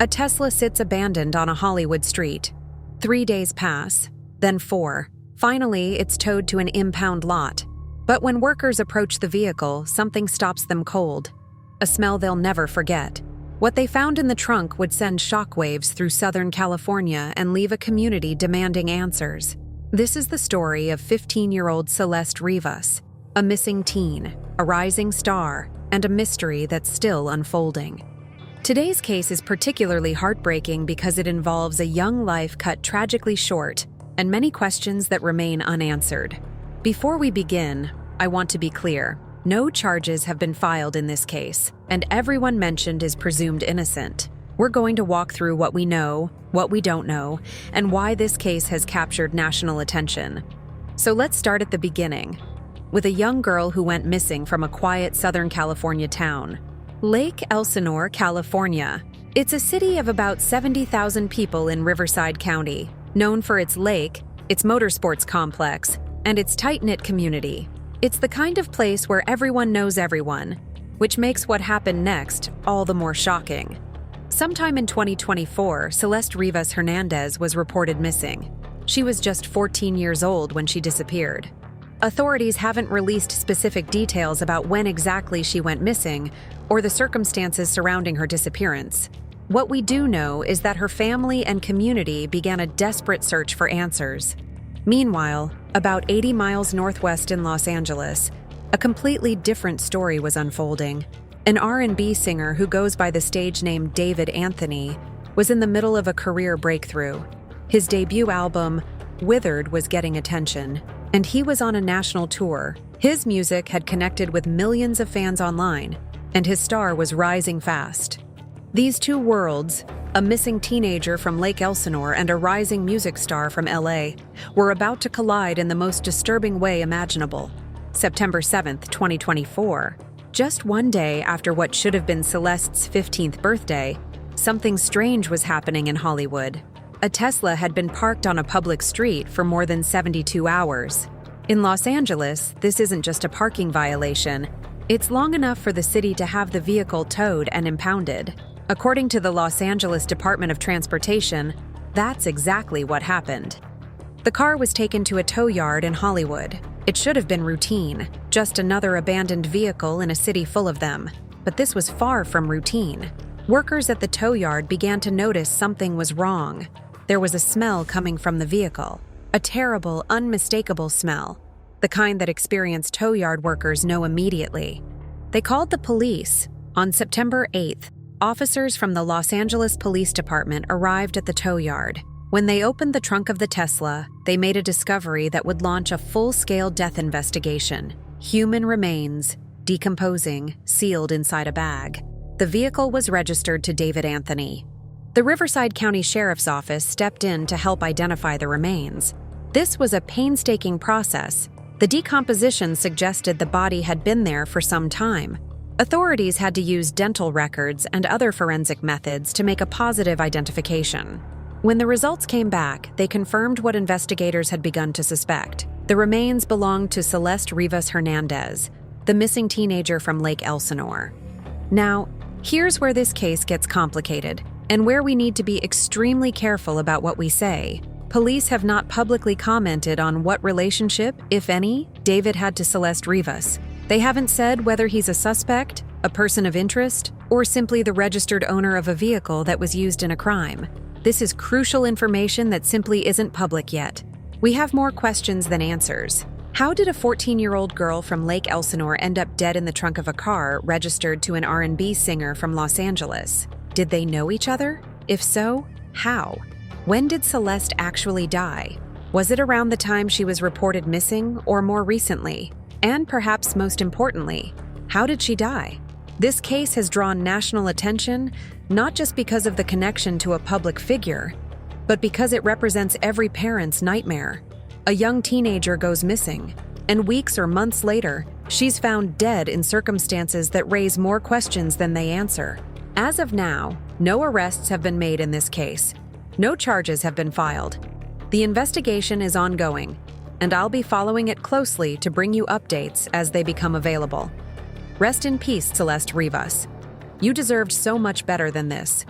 A Tesla sits abandoned on a Hollywood street. 3 days pass, then 4. Finally, it's towed to an impound lot. But when workers approach the vehicle, something stops them cold. A smell they'll never forget. What they found in the trunk would send shockwaves through Southern California and leave a community demanding answers. This is the story of 15-year-old Celeste Rivas, a missing teen, a rising star, and a mystery that's still unfolding. Today's case is particularly heartbreaking because it involves a young life cut tragically short and many questions that remain unanswered. Before we begin, I want to be clear. No charges have been filed in this case, and everyone mentioned is presumed innocent. We're going to walk through what we know, what we don't know, and why this case has captured national attention. So let's start at the beginning, with a young girl who went missing from a quiet Southern California town. Lake Elsinore, California. It's a city of about 70,000 people in Riverside County, known for its lake, its motorsports complex, and its tight-knit community. It's the kind of place where everyone knows everyone, which makes what happened next all the more shocking. Sometime in 2024, Celeste Rivas Hernandez was reported missing. She was just 14 years old when she disappeared. Authorities haven't released specific details about when exactly she went missing or the circumstances surrounding her disappearance. What we do know is that her family and community began a desperate search for answers. Meanwhile, about 80 miles northwest in Los Angeles, a completely different story was unfolding. An R&B singer who goes by the stage name David Anthony was in the middle of a career breakthrough. His debut album, Withered, was getting attention, and he was on a national tour. His music had connected with millions of fans online, and his star was rising fast. These two worlds, a missing teenager from Lake Elsinore and a rising music star from LA, were about to collide in the most disturbing way imaginable. September 7th, 2024, just one day after what should have been Celeste's 15th birthday, something strange was happening in Hollywood. A Tesla had been parked on a public street for more than 72 hours. In Los Angeles, this isn't just a parking violation. It's long enough for the city to have the vehicle towed and impounded. According to the Los Angeles Department of Transportation, that's exactly what happened. The car was taken to a tow yard in Hollywood. It should have been routine, just another abandoned vehicle in a city full of them. But this was far from routine. Workers at the tow yard began to notice something was wrong. There was a smell coming from the vehicle, a terrible, unmistakable smell, the kind that experienced tow yard workers know immediately. They called the police. On September 8th, officers from the Los Angeles Police Department arrived at the tow yard. When they opened the trunk of the Tesla, they made a discovery that would launch a full-scale death investigation. Human remains, decomposing, sealed inside a bag. The vehicle was registered to David Anthony. The Riverside County Sheriff's Office stepped in to help identify the remains. This was a painstaking process. The decomposition suggested the body had been there for some time. Authorities had to use dental records and other forensic methods to make a positive identification. When the results came back, they confirmed what investigators had begun to suspect. The remains belonged to Celeste Rivas Hernandez, the missing teenager from Lake Elsinore. Now, here's where this case gets complicated, and where we need to be extremely careful about what we say. Police have not publicly commented on what relationship, if any, David had to Celeste Rivas. They haven't said whether he's a suspect, a person of interest, or simply the registered owner of a vehicle that was used in a crime. This is crucial information that simply isn't public yet. We have more questions than answers. How did a 14-year-old girl from Lake Elsinore end up dead in the trunk of a car registered to an R&B singer from Los Angeles? Did they know each other? If so, how? When did Celeste actually die? Was it around the time she was reported missing, or more recently? And perhaps most importantly, how did she die? This case has drawn national attention, not just because of the connection to a public figure, but because it represents every parent's nightmare. A young teenager goes missing, and weeks or months later, she's found dead in circumstances that raise more questions than they answer. As of now, no arrests have been made in this case. No charges have been filed. The investigation is ongoing, and I'll be following it closely to bring you updates as they become available. Rest in peace, Celeste Rivas. You deserved so much better than this.